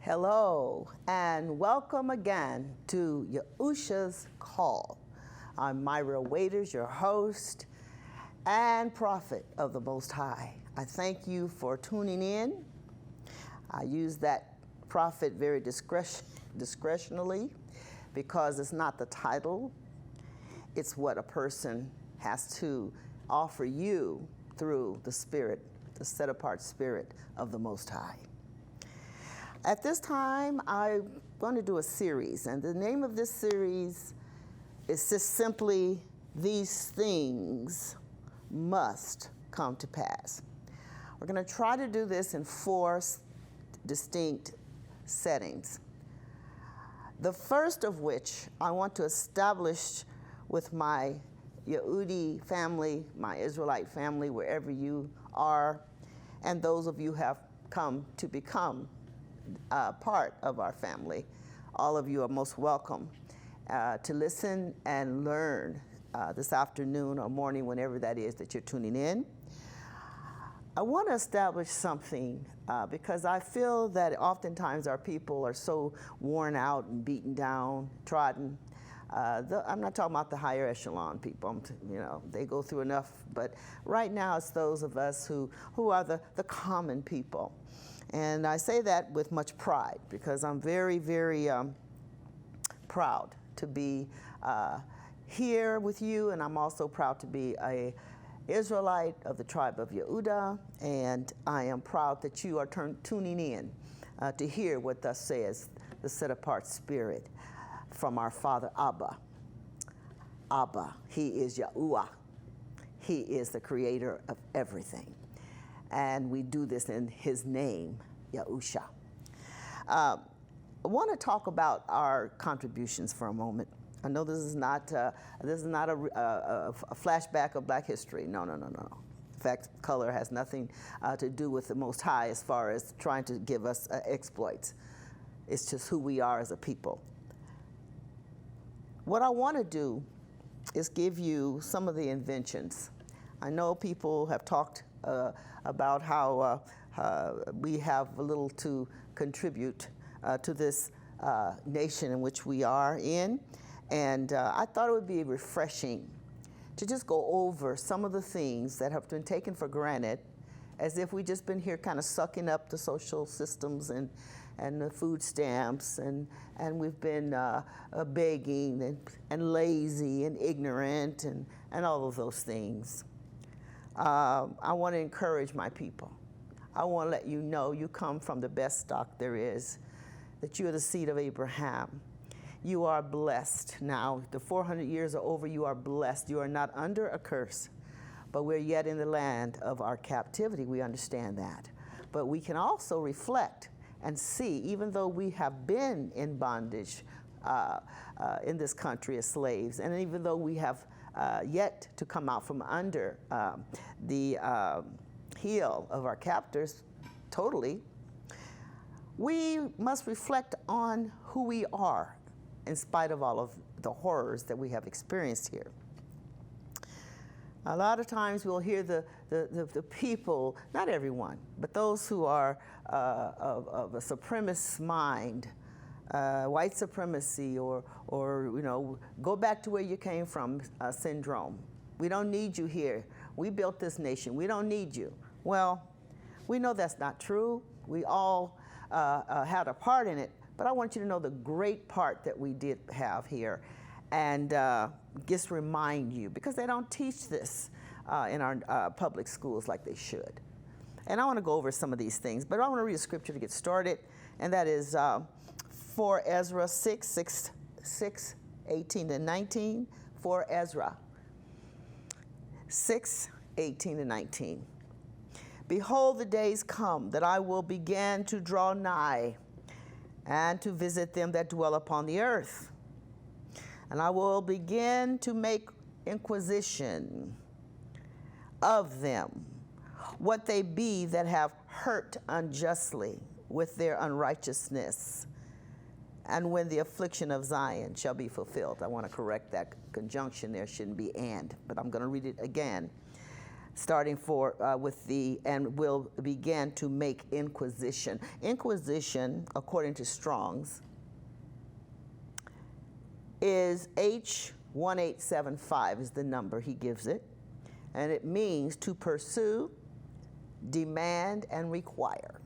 Hello and welcome again to Yahusha's Call. I'm Myra Waiters, your host and prophet of the Most High. I thank you for tuning in. I use that prophet very discretionally because it's not the title, it's what a person has to offer you through the Spirit, the set apart Spirit of the Most High. At this time, I'm going to do a series, and the name of this series is just simply, These Things Must Come to Pass. We're going to try to do this in 4 distinct settings. The first of which I want to establish with my Yehudi family, my Israelite family, wherever you are, and those of you who have come to become part of our family. All of you are most welcome to listen and learn this afternoon or morning, whenever that is that you're tuning in. I want to establish something because I feel that oftentimes our people are so worn out and beaten down, trodden. I'm not talking about the higher echelon people, they go through enough, but right now it's those of us who are the common people. And I say that with much pride because I'm very, very proud to be here with you, and I'm also proud to be an Israelite of the tribe of Yehudah, and I am proud that you are tuning in to hear what thus says the set-apart Spirit from our Father Abba. Abba, He is Yahuah. He is the creator of everything. And we do this in His name, Yahusha. I want to talk about our contributions for a moment. I know this is not a flashback of Black history. No. In fact, color has nothing to do with the Most High as far as trying to give us exploits. It's just who we are as a people. What I want to do is give you some of the inventions. I know people have talked about how we have a little to contribute to this nation in which we are in. And I thought it would be refreshing to just go over some of the things that have been taken for granted, as if we've just been here kind of sucking up the social systems and the food stamps, and we've been begging and lazy and ignorant and all of those things. I want to encourage my people. I want to let you know you come from the best stock there is, that you are the seed of Abraham. You are blessed. Now, the 400 years are over, you are blessed. You are not under a curse, but we're yet in the land of our captivity. We understand that. But we can also reflect and see, even though we have been in bondage in this country as slaves, and even though we have yet to come out from under the heel of our captors totally, we must reflect on who we are in spite of all of the horrors that we have experienced here. A lot of times we'll hear the people, not everyone, but those who are of a supremacist mind, white supremacy, or go back to where you came from syndrome. We don't need you here. We built this nation. We don't need you. Well, we know that's not true. We all had a part in it, but I want you to know the great part that we did have here, and just remind you, because they don't teach this in our public schools like they should. And I want to go over some of these things, but I want to read a scripture to get started, and that is for Ezra 6:18-19. For Ezra 6:18-19. Behold, the days come that I will begin to draw nigh and to visit them that dwell upon the earth. And I will begin to make inquisition of them, what they be that have hurt unjustly with their unrighteousness, and when the affliction of Zion shall be fulfilled. I want to correct that conjunction there, shouldn't be and, but I'm going to read it again. starting with and will begin to make inquisition. Inquisition, according to Strong's, is H1875 is the number he gives it, and it means to pursue, demand, and require.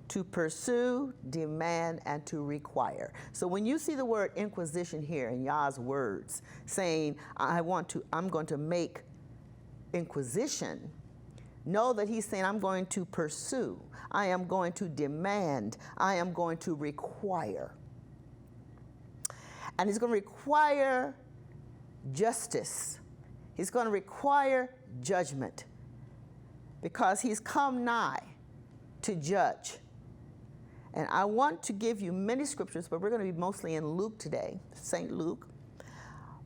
To pursue, demand, and to require. So when you see the word inquisition here in Yah's words, saying, I'm going to make inquisition, know that he's saying, I'm going to pursue, I am going to demand, I am going to require. And he's going to require justice. He's going to require judgment, because he's come nigh to judge. And I want to give you many scriptures, but we're going to be mostly in Luke today, St. Luke.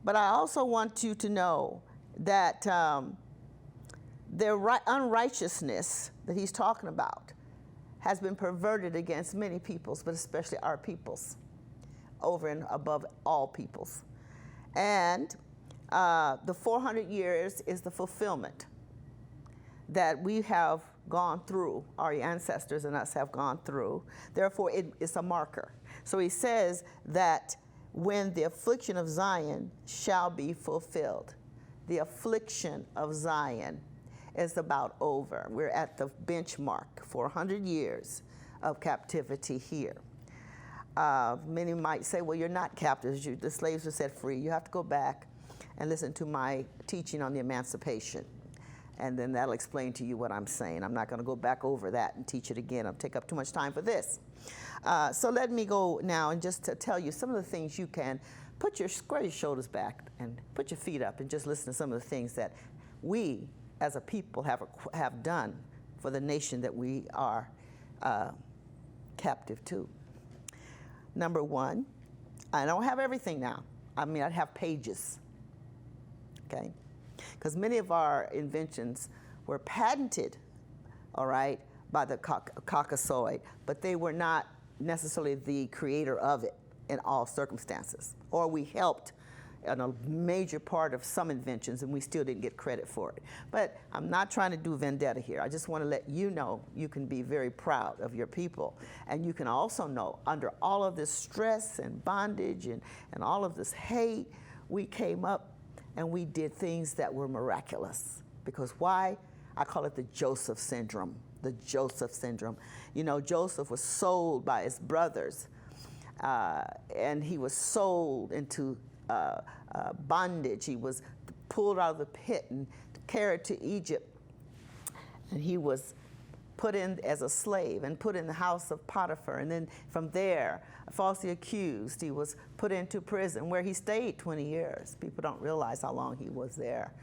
But I also want you to know that their unrighteousness that he's talking about has been perverted against many peoples, but especially our peoples, over and above all peoples. And the 400 years is the fulfillment that we have gone through, our ancestors and us have gone through. Therefore, it's a marker. So he says that when the affliction of Zion shall be fulfilled, the affliction of Zion is about over. We're at the benchmark, 400 years of captivity here. Many might say, well, you're not captives. The slaves were set free. You have to go back and listen to my teaching on the emancipation. And then that'll explain to you what I'm saying. I'm not going to go back over that and teach it again. I'll take up too much time for this. So let me go now and just to tell you some of the things you can square your shoulders back and put your feet up and just listen to some of the things that we as a people have done for the nation that we are captive to. Number one, I don't have everything now. I mean, I have pages, okay? Because many of our inventions were patented, all right, by the Caucasoid, but they were not necessarily the creator of it in all circumstances. Or we helped in a major part of some inventions and we still didn't get credit for it. But I'm not trying to do vendetta here. I just want to let you know you can be very proud of your people. And you can also know under all of this stress and bondage and all of this hate, we came up and we did things that were miraculous. Because why? I call it the Joseph syndrome. The Joseph syndrome. You know, Joseph was sold by his brothers, and he was sold into bondage. He was pulled out of the pit and carried to Egypt. And he was put in as a slave and put in the house of Potiphar. And then from there, falsely accused, he was put into prison where he stayed 20 years. People don't realize how long he was there.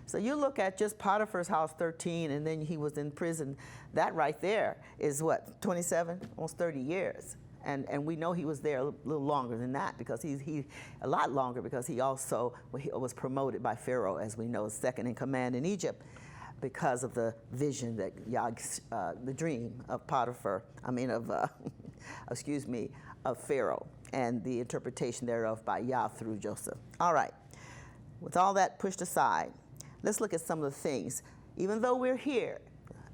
So you look at just Potiphar's house, 13, and then he was in prison. That right there is what, 27, almost 30 years. And we know he was there a little longer than that, because he a lot longer, because he also was promoted by Pharaoh, as we know, second in command in Egypt, because of the vision that the dream of Potiphar, of Pharaoh, and the interpretation thereof by Yah through Joseph. All right, with all that pushed aside, let's look at some of the things. Even though we're here,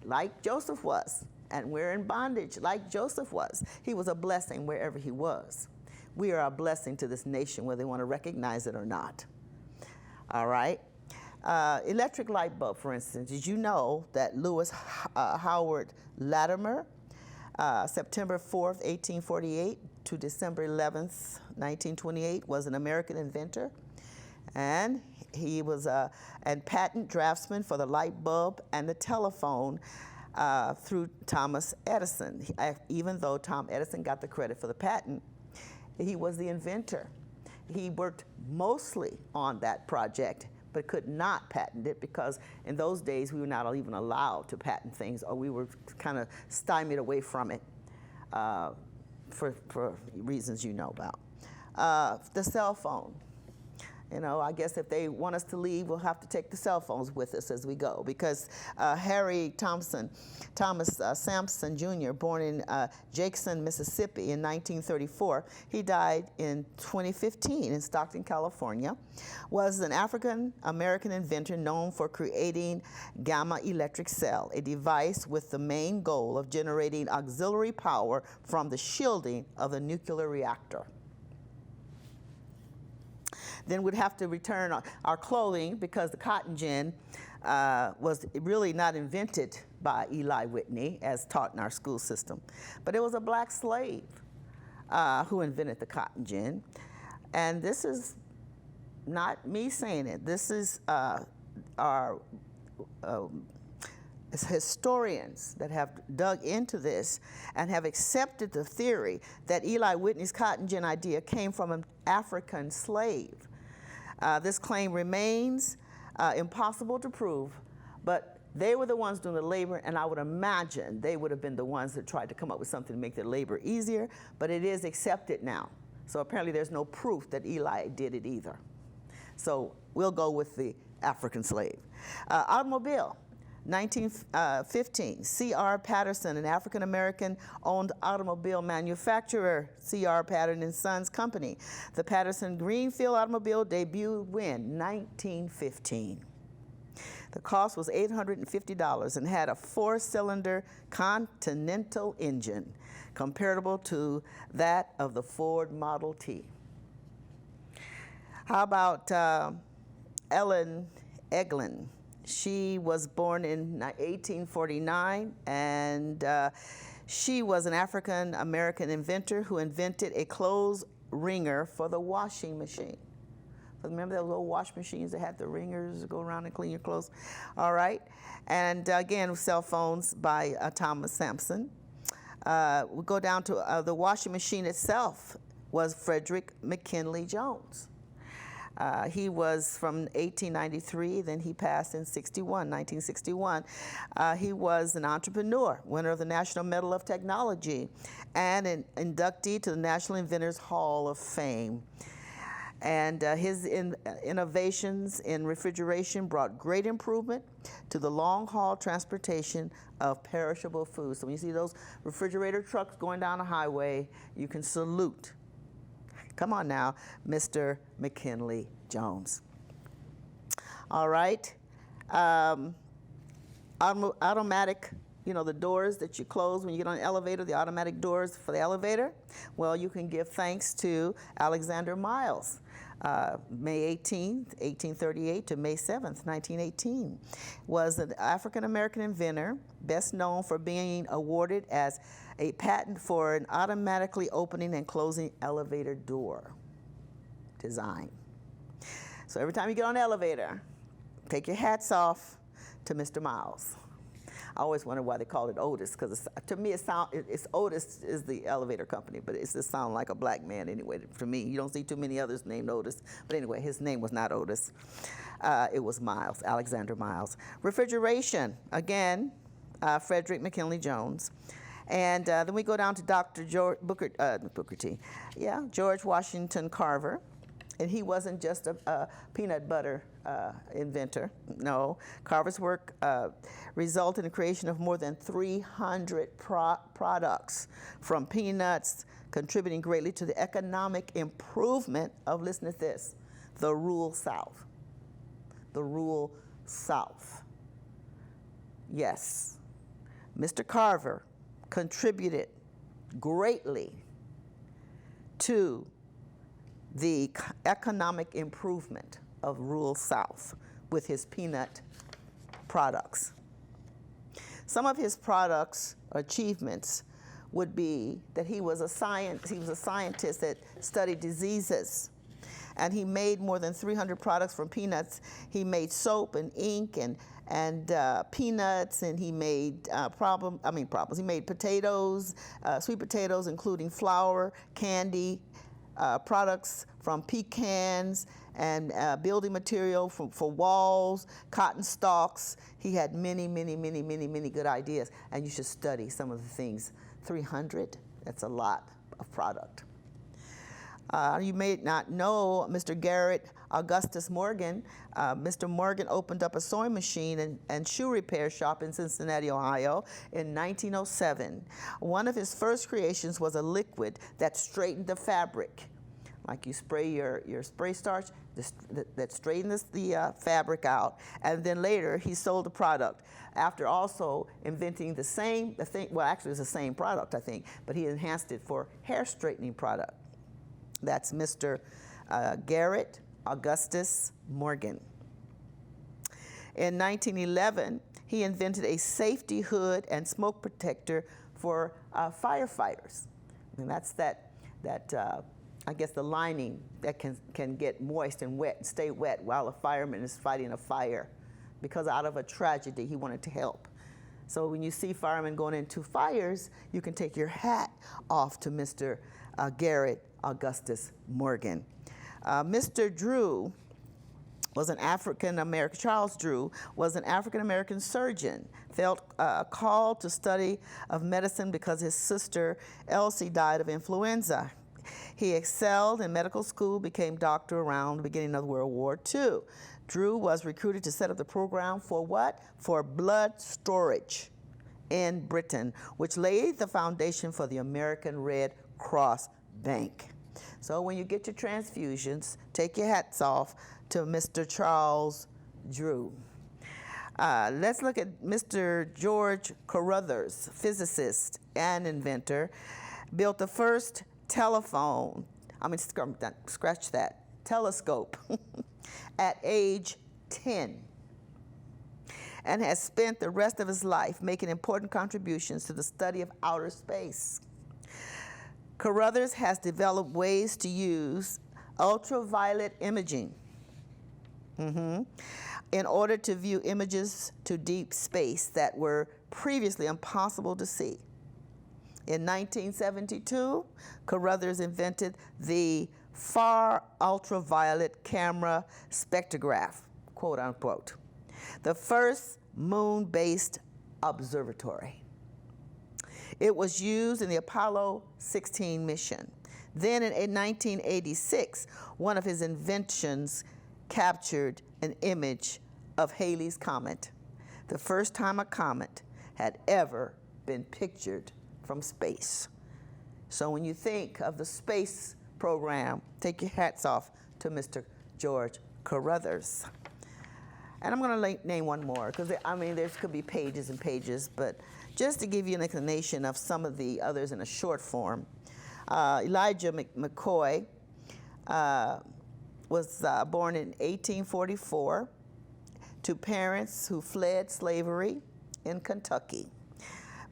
like Joseph was, and we're in bondage like Joseph was, he was a blessing wherever he was. We are a blessing to this nation, whether they want to recognize it or not. All right? Electric light bulb, for instance. Did you know that Lewis Howard Latimer, September 4th, 1848 to December 11th, 1928, was an American inventor? And he was a patent draftsman for the light bulb and the telephone through Thomas Edison. Even though Tom Edison got the credit for the patent, he was the inventor. He worked mostly on that project, but could not patent it, because in those days we were not even allowed to patent things, or we were kind of stymied away from it for reasons you know about. The cell phone. You know, I guess if they want us to leave, we'll have to take the cell phones with us as we go, because Harry Thomas Sampson Jr., born in Jackson, Mississippi in 1934, he died in 2015 in Stockton, California, was an African-American inventor known for creating gamma electric cell, a device with the main goal of generating auxiliary power from the shielding of the nuclear reactor. Then we'd have to return our clothing, because the cotton gin was really not invented by Eli Whitney as taught in our school system, but it was a black slave who invented the cotton gin. And this is not me saying it. This is our historians that have dug into this and have accepted the theory that Eli Whitney's cotton gin idea came from an African slave. This claim remains impossible to prove, but they were the ones doing the labor, and I would imagine they would have been the ones that tried to come up with something to make their labor easier, but it is accepted now. So apparently there's no proof that Eli did it either. So we'll go with the African slave. Automobile. 1915, C.R. Patterson, an African-American owned automobile manufacturer, C.R. Patterson & Sons Company. The Patterson Greenfield automobile debuted when? 1915. The cost was $850 and had a 4-cylinder Continental engine, comparable to that of the Ford Model T. How about Ellen Eglin? She was born in 1849, and she was an African-American inventor who invented a clothes wringer for the washing machine. Remember those old wash machines that had the wringers go around and clean your clothes? All right. And again, cell phones by Thomas Sampson. We'll go down to the washing machine itself was Frederick McKinley Jones. He was from 1893, then he passed in 1961. He was an entrepreneur, winner of the National Medal of Technology, and an inductee to the National Inventors Hall of Fame. And his innovations in refrigeration brought great improvement to the long-haul transportation of perishable foods. So when you see those refrigerator trucks going down the highway, you can salute. Come on now, Mr. McKinley Jones. All right. Automatic, you know, the doors that you close when you get on an elevator, the automatic doors for the elevator. Well, you can give thanks to Alexander Miles. May 18th, 1838 to May 7th, 1918, was an African-American inventor, best known for being awarded as a patent for an automatically opening and closing elevator door design. So every time you get on an elevator, take your hats off to Mr. Miles. I always wondered why they called it Otis, because to me it's Otis is the elevator company, but it just sounds like a black man anyway. To me, you don't see too many others named Otis. But anyway, his name was not Otis. It was Miles, Alexander Miles. Refrigeration, again, Frederick McKinley Jones. And then we go down to Dr. George George Washington Carver. And he wasn't just a peanut butter inventor. No, Carver's work resulted in the creation of more than 300 products from peanuts, contributing greatly to the economic improvement of, listen to this, the rural South. The rural South. Yes, Mr. Carver contributed greatly to the economic improvement of rural South with his peanut products. Some of his products, achievements, would be that he was a scientist that studied diseases, and he made more than 300 products from peanuts. He made soap and ink and peanuts, and he made He made potatoes, sweet potatoes, including flour, candy, products from pecans, and building material for walls, cotton stalks. He had many good ideas, and you should study some of the things. 300, that's a lot of product. You may not know Mr. Garrett Augustus Morgan. Mr. Morgan opened up a sewing machine and shoe repair shop in Cincinnati, Ohio in 1907. One of his first creations was a liquid that straightened the fabric. Like you spray your spray starch, that straightens the fabric out. And then later he sold the product after also inventing well, actually it was the same product, I think, but he enhanced it for hair straightening product. That's Mr. Garrett Augustus Morgan. In 1911, he invented a safety hood and smoke protector for firefighters. And that's I guess the lining that can get moist and wet and stay wet while a fireman is fighting a fire. Because out of a tragedy, he wanted to help. So when you see firemen going into fires, you can take your hat off to Mr. Garrett Augustus Morgan. Mr. Drew was an African-American, Charles Drew was an African-American surgeon, felt called to study of medicine because his sister Elsie died of influenza. He excelled in medical school, became doctor around the beginning of World War II. Drew was recruited to set up the program for what? For blood storage in Britain, which laid the foundation for the American Red Cross Bank. So when you get your transfusions, take your hats off to Mr. Charles Drew. Let's look at Mr. George Carruthers, physicist and inventor, built the first telescope at age 10 and has spent the rest of his life making important contributions to the study of outer space. Carruthers has developed ways to use ultraviolet imaging in order to view images to deep space that were previously impossible to see. In 1972, Carruthers invented the far ultraviolet camera spectrograph, quote unquote, the first moon-based observatory. It was used in the Apollo 16 mission. Then in 1986, one of his inventions captured an image of Halley's Comet, the first time a comet had ever been pictured from space. So when you think of the space program, take your hats off to Mr. George Carruthers. And I'm going to name one more, because there could be pages and pages, but just to give you an explanation of some of the others in a short form. Elijah McCoy was born in 1844 to parents who fled slavery in Kentucky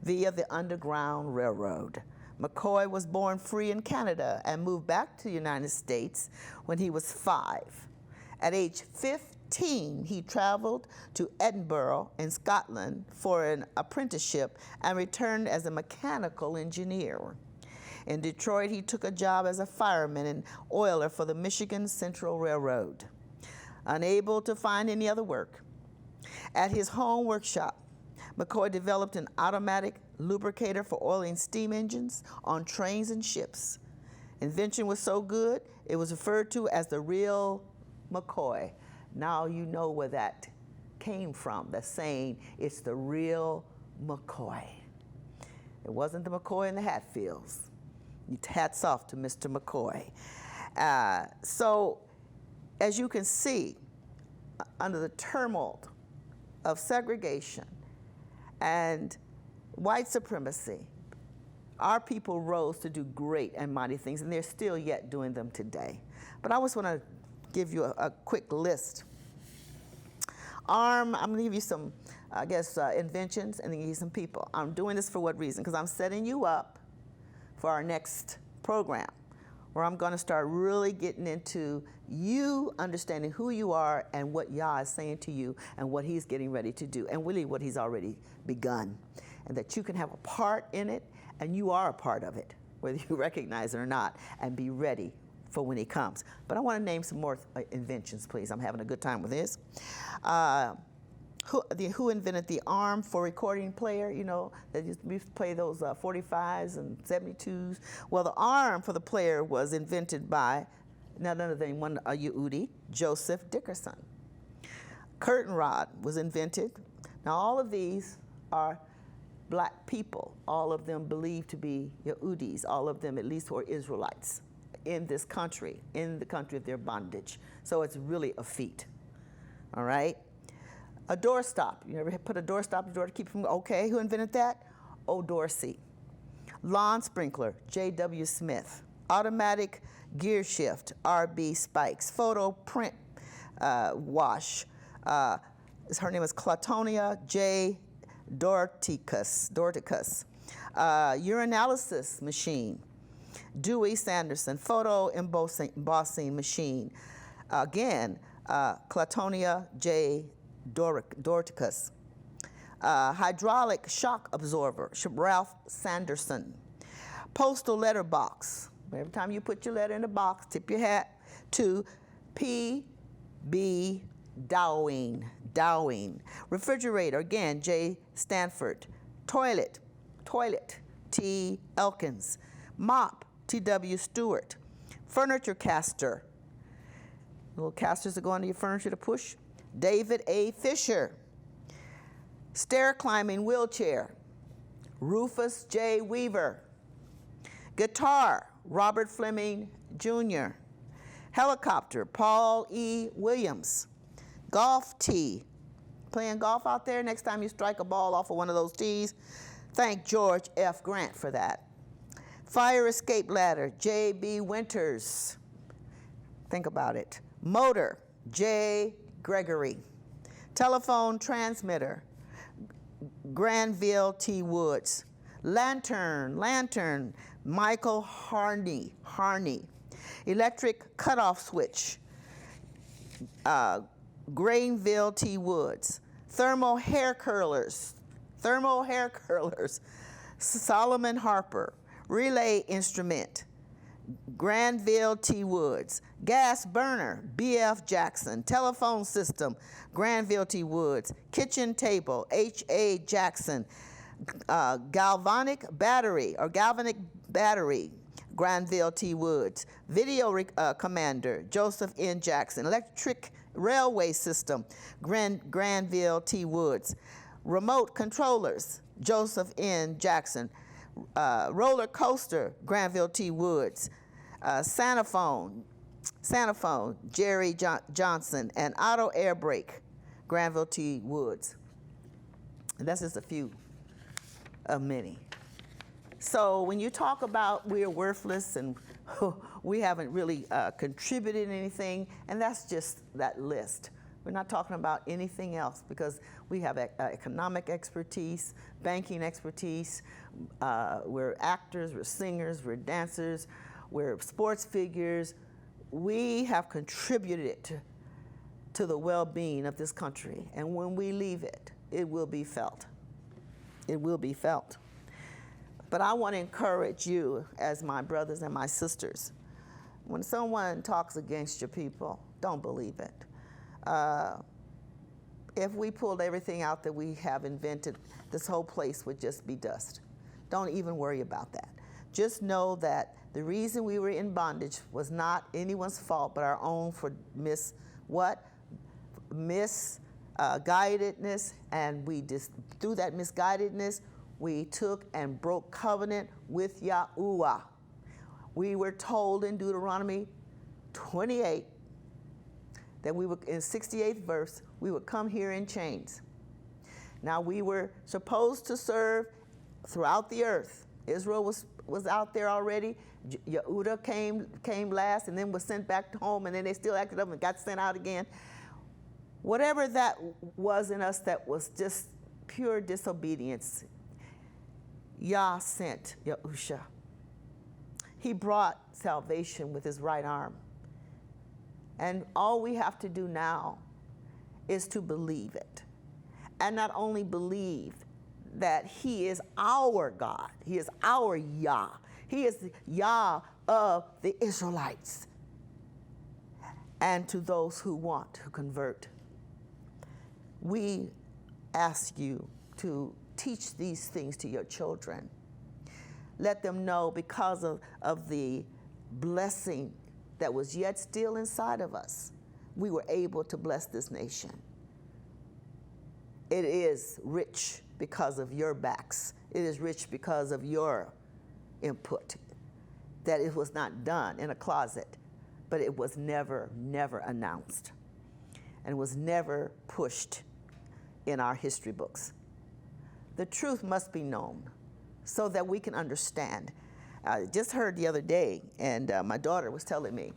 via the Underground Railroad. McCoy was born free in Canada and moved back to the United States when he was 5. At age 15, he traveled to Edinburgh in Scotland for an apprenticeship and returned as a mechanical engineer. In Detroit, he took a job as a fireman and oiler for the Michigan Central Railroad. Unable to find any other work, at his home workshop, McCoy developed an automatic lubricator for oiling steam engines on trains and ships. Invention was so good, it was referred to as the real McCoy. Now you know where that came from, the saying, it's the real McCoy. It wasn't the McCoy in the Hatfields. Hats off to Mr. McCoy. So, as you can see, under the tumult of segregation and white supremacy, our people rose to do great and mighty things, and they're still yet doing them today. But I just want to give you a quick list. I'm going to give you some, inventions, and then give you some people. I'm doing this for what reason? Because I'm setting you up for our next program, where I'm going to start really getting into you understanding who you are and what Yah is saying to you and what he's getting ready to do, and really what he's already begun, and that you can have a part in it, and you are a part of it, whether you recognize it or not, and be ready for when he comes. But I want to name some more inventions, please. I'm having a good time with this. Who invented the arm for recording player, that used to play those 45s and 72s? Well, the arm for the player was invented by another thing, one a Yehudi, Joseph Dickerson. Curtain rod was invented. Now all of these are black people, all of them believed to be Yehudis, all of them at least were Israelites in this country, in the country of their bondage. So it's really a feat, all right? A doorstop, you ever put a doorstop on the door to keep from, okay, who invented that? O. Dorsey. Lawn sprinkler, J.W. Smith. Automatic gear shift, R.B. Spikes. Photo print wash, her name is Clatonia J. Dorticus. Urinalysis machine, Dewey Sanderson. Photo embossing machine, again, Clatonia J. Dorticus. Hydraulic shock absorber, Ralph Sanderson. Postal letter box. Every time you put your letter in the box, tip your hat to P.B. Dowing. Refrigerator, again, J. Stanford. Toilet, T. Elkins. Mop, T.W. Stewart. Furniture caster, little casters that go under your furniture to push, David A. Fisher. Stair climbing wheelchair, Rufus J. Weaver. Guitar, Robert Fleming Jr. Helicopter, Paul E. Williams. Golf tee. Playing golf out there, next time you strike a ball off of one of those tees, thank George F. Grant for that. Fire escape ladder, J.B. Winters. Think about it. Motor, J. Gregory. Telephone transmitter, Granville T. Woods. Lantern, Michael Harney. Electric cutoff switch, Granville T. Woods. Thermal hair curlers, Solomon Harper. Relay instrument, Granville T. Woods. Gas burner, B.F. Jackson. Telephone system, Granville T. Woods. Kitchen table, H.A. Jackson. Galvanic battery, Granville T. Woods. Video commander, Joseph N. Jackson. Electric railway system, Granville T. Woods. Remote controllers, Joseph N. Jackson. Roller coaster, Granville T. Woods. Sanaphone, Jerry Johnson. And auto air brake, Granville T. Woods. And that's just a few of many. So when you talk about we're worthless and we haven't really contributed anything, and that's just that list. We're not talking about anything else because we have economic expertise, banking expertise, we're actors, we're singers, we're dancers, we're sports figures. We have contributed to the well-being of this country, and when we leave it, it will be felt. It will be felt. But I want to encourage you as my brothers and my sisters. When someone talks against your people, don't believe it. If we pulled everything out that we have invented, this whole place would just be dust. Don't even worry about that. Just know that the reason we were in bondage was not anyone's fault but our own for misguidedness, and we just through that misguidedness, we took and broke covenant with Yahuah. We were told in Deuteronomy 28 that we would, in 68th verse, we would come here in chains. Now we were supposed to serve throughout the earth. Israel was out there already. Yahudah came last and then was sent back home, and then they still acted up and got sent out again. Whatever that was in us that was just pure disobedience, Yah sent Yahusha. He brought salvation with his right arm. And all we have to do now is to believe it. And not only believe that he is our God, he is our Yah. He is the Yah of the Israelites. And to those who want to convert, we ask you to teach these things to your children. Let them know because of the blessing that was yet still inside of us, we were able to bless this nation. It is rich because of your backs. It is rich because of your input. That it was not done in a closet, but it was never announced, and was never pushed in our history books. The truth must be known so that we can understand. I just heard the other day, and my daughter was telling me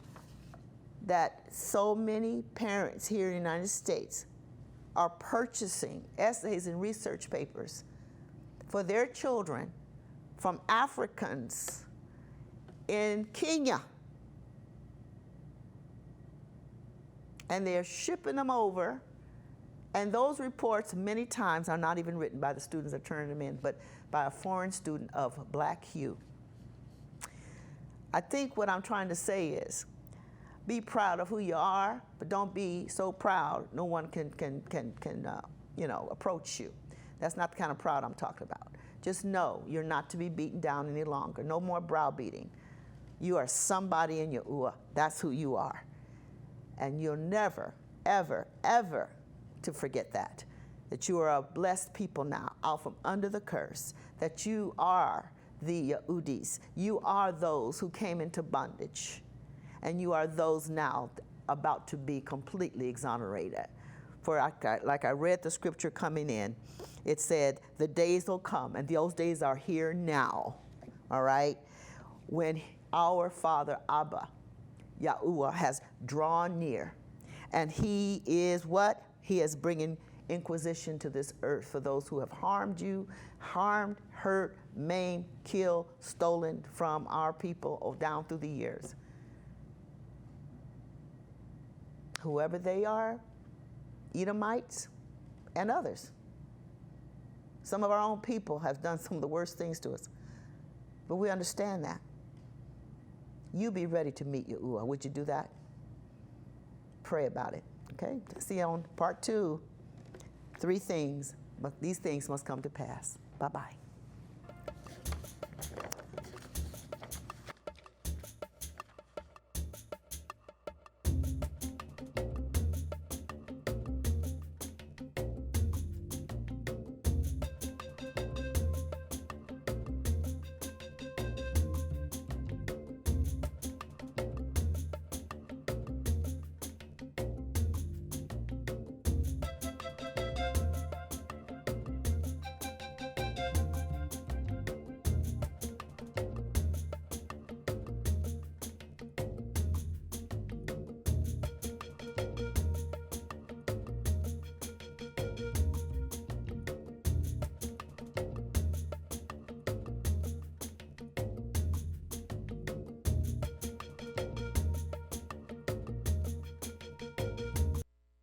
that so many parents here in the United States are purchasing essays and research papers for their children from Africans in Kenya. And they're shipping them over, and those reports many times are not even written by the students that turn them in, but by a foreign student of black hue. I think what I'm trying to say is, be proud of who you are, but don't be so proud no one can approach you. That's not the kind of proud I'm talking about. Just know you're not to be beaten down any longer. No more browbeating. You are somebody in Yahuah. That's who you are. And you'll never, ever, ever to forget that you are a blessed people now, out from under the curse, that you are the Yahudis. You are those who came into bondage, and you are those now about to be completely exonerated. For like I read the scripture coming in, it said, the days will come, and those days are here now, all right, when our Father Abba, Yahuah, has drawn near, and he is what? He is bringing inquisition to this earth for those who have harmed you, hurt, maimed, killed, stolen from our people down through the years. Whoever they are, Edomites and others. Some of our own people have done some of the worst things to us, but we understand that. You be ready to meet Yahuah. Would you do that? Pray about it, okay? See you on part 2. 3 things, but these things must come to pass. Bye-bye.